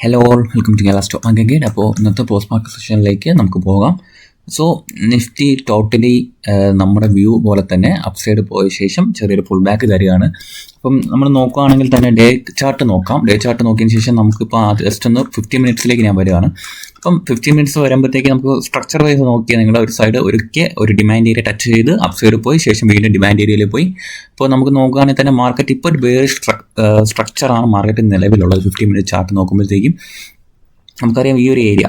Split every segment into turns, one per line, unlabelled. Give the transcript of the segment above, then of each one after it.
Hello all, welcome to Kerala stock market guide. അപ്പോൾ ഇന്നത്തെ post market സെഷനിലേക്ക് നമുക്ക് പോകാം. സോ നിഫ്റ്റി ടോട്ടലി നമ്മുടെ വ്യൂ പോലെ തന്നെ അപ്സൈഡ് പോയ ശേഷം ചെറിയൊരു പുൾ ബാക്ക് തരികയാണ്. അപ്പം നമ്മൾ നോക്കുകയാണെങ്കിൽ തന്നെ ഡേ ചാർട്ട് നോക്കാം. ഡേ ചാർട്ട് നോക്കിയതിന് ശേഷം നമുക്കിപ്പോൾ ജസ്റ്റ് ഒന്ന് 50 മിനിറ്റ്സിലേക്ക് ഞാൻ വരികയാണ്. അപ്പം 50 മിനിറ്റ്സ് വരുമ്പോഴത്തേക്ക് നമുക്ക് സ്ട്രക്ചർ വൈസ് നോക്കിയാൽ നിങ്ങളുടെ ഒരു സൈഡ് ഒരു ഡിമാൻഡ് ഏരിയ ടച്ച് ചെയ്ത് അപ്സൈഡ് പോയി ശേഷം വീണ്ടും ഡിമാൻഡ് ഏരിയയിൽ പോയി. അപ്പോൾ നമുക്ക് നോക്കുകയാണെങ്കിൽ തന്നെ മാർക്കറ്റ് ഇപ്പോൾ ഒരു ബെയറിഷ് സ്ട്രക്ചറാണ് മാർക്കറ്റിൽ നിലവിലുള്ളത്. 50 മിനിറ്റ് ചാർട്ട് നോക്കുമ്പോഴത്തേക്കും നമുക്കറിയാം ഈ ഒരു ഏരിയ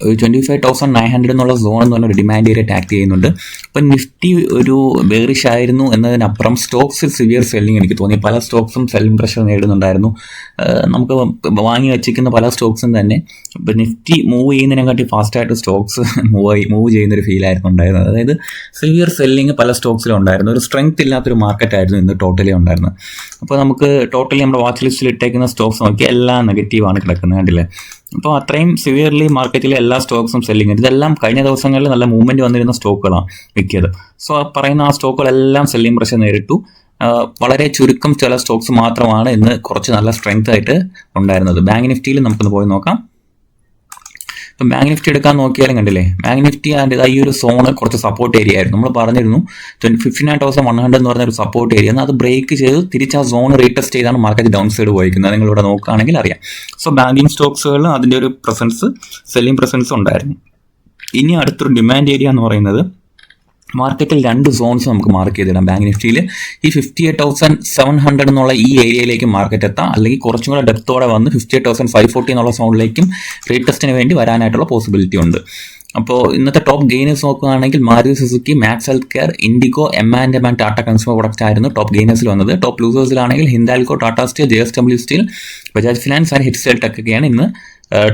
25,900 എന്നുള്ള സോൺ എന്ന് പറഞ്ഞൊരു ഡിമാൻഡ് ഏരിയ ടാക്ട് ചെയ്യുന്നുണ്ട്. അപ്പം നിഫ്റ്റി ഒരു ബെയറിഷ് ആയിരുന്നു എന്നതിനപ്പുറം സ്റ്റോക്സിൽ സിവിയർ സെല്ലിങ് എനിക്ക് തോന്നി. പല സ്റ്റോക്സും സെല്ലിംഗ് പ്രഷർ നേടുന്നുണ്ടായിരുന്നു. നമുക്ക് വാങ്ങി വച്ചിരിക്കുന്ന പല സ്റ്റോക്സും തന്നെ ഇപ്പം നിഫ്റ്റി മൂവ് ചെയ്യുന്നതിനെക്കാട്ടി ഫാസ്റ്റായിട്ട് സ്റ്റോക്സ് മൂവ് ചെയ്യുന്നൊരു ഫീലായിരുന്നു ഉണ്ടായിരുന്നത്. അതായത് സിവിയർ സെല്ലിങ് പല സ്റ്റോക്സിലും ഉണ്ടായിരുന്നു. ഒരു സ്ട്രെങ്ത് ഇല്ലാത്തൊരു മാർക്കറ്റായിരുന്നു ഇന്ന് ടോട്ടലി ഉണ്ടായിരുന്നത്. അപ്പോൾ നമുക്ക് ടോട്ടലി നമ്മുടെ വാച്ച് ലിസ്റ്റിൽ ഇട്ടേക്കുന്ന സ്റ്റോക്സ് നോക്കി എല്ലാം നെഗറ്റീവാണ് കിടക്കുന്നത്, കണ്ടില്ലേ? അപ്പോൾ അത്രയും സിവിയർലി മാർക്കറ്റിലെ എല്ലാ സ്റ്റോക്സും സെല്ലിങ് ആയിട്ട് ഇതെല്ലാം കഴിഞ്ഞ ദിവസങ്ങളിൽ നല്ല മൂവ്മെന്റ് വന്നിരുന്ന സ്റ്റോക്കുകളാണ് മിക്കത്. സോ പറയുന്ന ആ സ്റ്റോക്കുകളെല്ലാം സെല്ലിംഗ് പ്രഷർ നേരിട്ടു. വളരെ ചുരുക്കം ചില സ്റ്റോക്സ് മാത്രമാണ് ഇന്ന് കുറച്ച് നല്ല സ്ട്രെങ്ത് ആയിട്ട് ഉണ്ടായിരുന്നത്. ബാങ്ക് നിഫ്റ്റിയിൽ നമുക്കൊന്ന് പോയി നോക്കാം. ഇപ്പം ബാങ്ക് നിഫ്റ്റി എടുക്കാൻ നോക്കിയാലും കണ്ടില്ലേ, ബാങ്ക് നിഫ്റ്റി അതിൻ്റെ ഈ ഒരു സോണ് കുറച്ച് സപ്പോർട്ട് ഏരിയ ആയിരുന്നു. നമ്മൾ പറഞ്ഞിരുന്നു 59,100 എന്ന് പറഞ്ഞ ഒരു സപ്പോർട്ട് ഏരിയ, എന്നാൽ അത് ബ്രേക്ക് ചെയ്ത് തിരിച്ച് ആ സോൺ റീടെസ്റ്റ് ചെയ്താണ് മാർക്കറ്റ് ഡൗൺ സൈഡ് പോയിരിക്കുന്നത്. നിങ്ങളിവിടെ നോക്കുകയാണെങ്കിൽ അറിയാം. സോ ബാങ്കിങ് സ്റ്റോക്സുകളിൽ അതിൻ്റെ ഒരു പ്രസൻസ്, സെല്ലിംഗ് പ്രസൻസ് ഉണ്ടായിരുന്നു. ഇനി അടുത്തൊരു ഡിമാൻഡ് ഏരിയ എന്ന് പറയുന്നത് മാർക്കറ്റിൽ 2 സോൺസ് നമുക്ക് മാർക്ക് ചെയ്തിടാം. ബാങ്ക് നിഫ്റ്റിയിൽ ഈ 58,700 എന്നുള്ള ഈ ഏരിയയിലേക്ക് മാർക്കറ്റ് എത്താം, അല്ലെങ്കിൽ കുറച്ചും കൂടെ ഡെപ്തോടെ വന്ന് 58,540 എന്നുള്ള സോണിലേക്കും റീടെസ്റ്റിന് വേണ്ടി വരാനായിട്ടുള്ള പോസിബിലിറ്റി ഉണ്ട്. അപ്പോൾ ഇന്നത്തെ ടോപ്പ് ഗെയിനേഴ്സ് നോക്കുകയാണെങ്കിൽ Maruti Suzuki, Max health care, IndiGo, M&M and Tata consumer product ആയിരുന്നു ടോപ്പ് ഗെയിനേഴ്സിൽ വന്നത്. ടോപ്പ് ലൂസേഴ്സിലാണെങ്കിൽ Hindalco, Tata steel, JSW steel, Bajaj finance and ഹിറ്റ്സെൽ ടെക് ഒക്കെയാണ് ഇന്ന്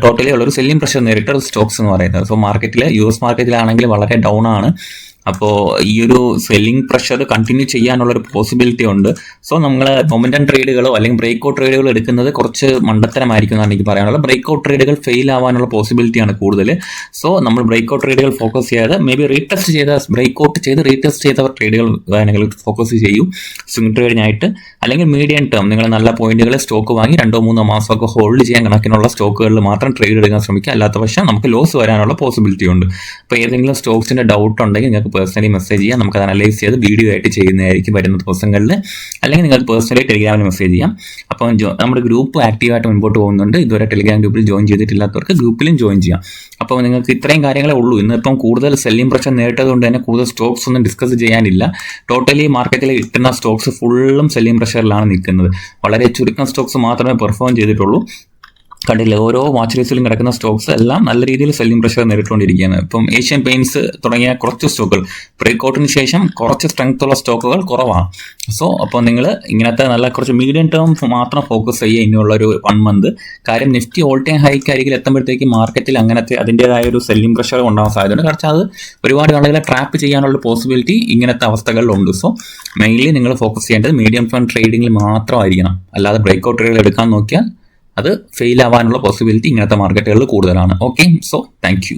ടോട്ടലി ഉള്ളൊരു സെല്ലിംഗ് പ്രഷർ നേരിട്ട സ്റ്റോക്സ് എന്ന് പറയുന്നത്. സോ മാർക്കറ്റിൽ US മാർക്കറ്റിലാണെങ്കിൽ വളരെ ഡൗൺ ആണ്. അപ്പോൾ ഈ ഒരു സെല്ലിംഗ് പ്രഷർ കണ്ടിന്യൂ ചെയ്യാനുള്ളൊരു പോസിബിലിറ്റി ഉണ്ട്. സോ നമ്മൾ മൊമെന്റം ട്രേഡുകളോ അല്ലെങ്കിൽ ബ്രേക്ക് ഔട്ട് ട്രേഡുകളോ എടുക്കുന്നത് കുറച്ച് മണ്ടത്തരമായിരിക്കും എന്നാണ് എനിക്ക് പറയാനുള്ളത്. ബ്രേക്ക് ഔട്ട് ട്രേഡുകൾ ഫെയിൽ ആവാനുള്ള പോസിബിലിറ്റിയാണ് കൂടുതൽ. സോ നമ്മൾ ബ്രേക്ക് ഔട്ട് ട്രേഡുകൾ ഫോക്കസ് ചെയ്യാതെ മേ ബി ബ്രേക്ക് ഔട്ട് ചെയ്ത് റീടെസ്റ്റ് ചെയ്ത ട്രേഡുകൾ നിങ്ങൾ ഫോക്കസ് ചെയ്യൂ സ്വിംഗ് ട്രേഡിനായിട്ട്. അല്ലെങ്കിൽ മീഡിയം ടേം നിങ്ങൾ നല്ല പോയിന്റുകൾ സ്റ്റോക്ക് വാങ്ങി 2-3 മാസമൊക്കെ ഹോൾഡ് ചെയ്യാൻ കണക്കിനുള്ള സ്റ്റോക്കുകളിൽ മാത്രം ട്രേഡ് എടുക്കാൻ ശ്രമിക്കുക. അല്ലാത്ത പക്ഷം നമുക്ക് ലോസ് വരാനുള്ള പോസിബിലിറ്റി ഉണ്ട്. അപ്പോൾ ഏതെങ്കിലും സ്റ്റോക്സിന്റെ ഡൗട്ട് ഉണ്ടെങ്കിൽ നിങ്ങൾക്ക് പേഴ്സണലി മെസ്സേജ് ചെയ്യാം. നമുക്ക് അനലൈസ് ചെയ്ത് വീഡിയോ ആയിട്ട് ചെയ്യുന്നതായിരിക്കും വരുന്ന ദിവസങ്ങളിൽ. അല്ലെങ്കിൽ നിങ്ങൾക്ക് പേഴ്സണലി ടെലിഗ്രാമിൽ മെസ്സേജ് ചെയ്യാം. അപ്പോൾ നമ്മുടെ ഗ്രൂപ്പ് ആക്റ്റീവായിട്ട് മുൻപോട്ട് പോകുന്നുണ്ട്. ഇതുവരെ ടെലിഗ്രാം ഗ്രൂപ്പിൽ ജോയിൻ ചെയ്തിട്ടില്ലാത്തവർക്ക് ഗ്രൂപ്പിലും ജോയിൻ ചെയ്യാം. അപ്പോൾ നിങ്ങൾക്ക് ഇത്രയും കാര്യങ്ങളേ ഉള്ളൂ. ഇന്നിപ്പം കൂടുതൽ സെല്ലിംഗ് പ്രഷർ നേരിട്ടതുകൊണ്ട് തന്നെ കൂടുതൽ സ്റ്റോക്സ് ഒന്നും ഡിസ്കസ് ചെയ്യാനില്ല. ടോട്ടലി മാർക്കറ്റിൽ കിട്ടുന്ന സ്റ്റോക്സ് ഫുള്ളും സെല്ലിംഗ് പ്രഷറിലാണ് നിൽക്കുന്നത്. വളരെ ചുരുക്കം സ്റ്റോക്സ് മാത്രമേ പെർഫോം ചെയ്തിട്ടുള്ളൂ. കണ്ടില്ലേ, ഓരോ വാച്ച് ലിസ്റ്റിലും കിടക്കുന്ന സ്റ്റോക്സ് എല്ലാം നല്ല രീതിയിൽ സെല്ലിംഗ് പ്രഷർ നേരിട്ടുകൊണ്ടിരിക്കുകയാണ്. ഇപ്പം ഏഷ്യൻ പെയിൻറ്റ്സ് തുടങ്ങിയ കുറച്ച് സ്റ്റോക്കുകൾ ബ്രേക്ക് ഔട്ടിന് ശേഷം കുറച്ച് സ്ട്രെങ്ത് ഉള്ള സ്റ്റോക്കുകൾ കുറവാണ്. സോ അപ്പോൾ നിങ്ങൾ ഇങ്ങനത്തെ നല്ല കുറച്ച് മീഡിയം ടേം മാത്രം ഫോക്കസ് ചെയ്യുക ഇനിയുള്ളൊരു 1 മന്ത്. കാര്യം നിഫ്റ്റി ഓൾ ടൈം ഹൈക്ക് അരികിൽ എത്തുമ്പോഴത്തേക്ക് മാർക്കറ്റിൽ അങ്ങനത്തെ അതിൻ്റെതായ ഒരു സെല്ലിംഗ് പ്രഷർ ഉണ്ടാവാൻ സാധ്യതയുണ്ട്. കാരണം അത് ഒരുപാട് ആളുകളെ ട്രാപ്പ് ചെയ്യാനുള്ള പോസിബിലിറ്റി ഇങ്ങനത്തെ അവസ്ഥകളിലുണ്ട്. സോ മെയിൻലി നിങ്ങൾ ഫോക്കസ് ചെയ്യേണ്ടത് മീഡിയം ടേം ട്രേഡിങ്ങിൽ മാത്രമായിരിക്കണം. അല്ലാതെ ബ്രേക്ക് ഔട്ട് ട്രേഡുകൾ എടുക്കാൻ നോക്കിയാൽ അത് ഫെയിൽ ആവാനുള്ള പോസിബിലിറ്റി ഇങ്ങനത്തെ മാർക്കറ്റുകളിൽ കൂടുതലാണ്. Okay, so thank you.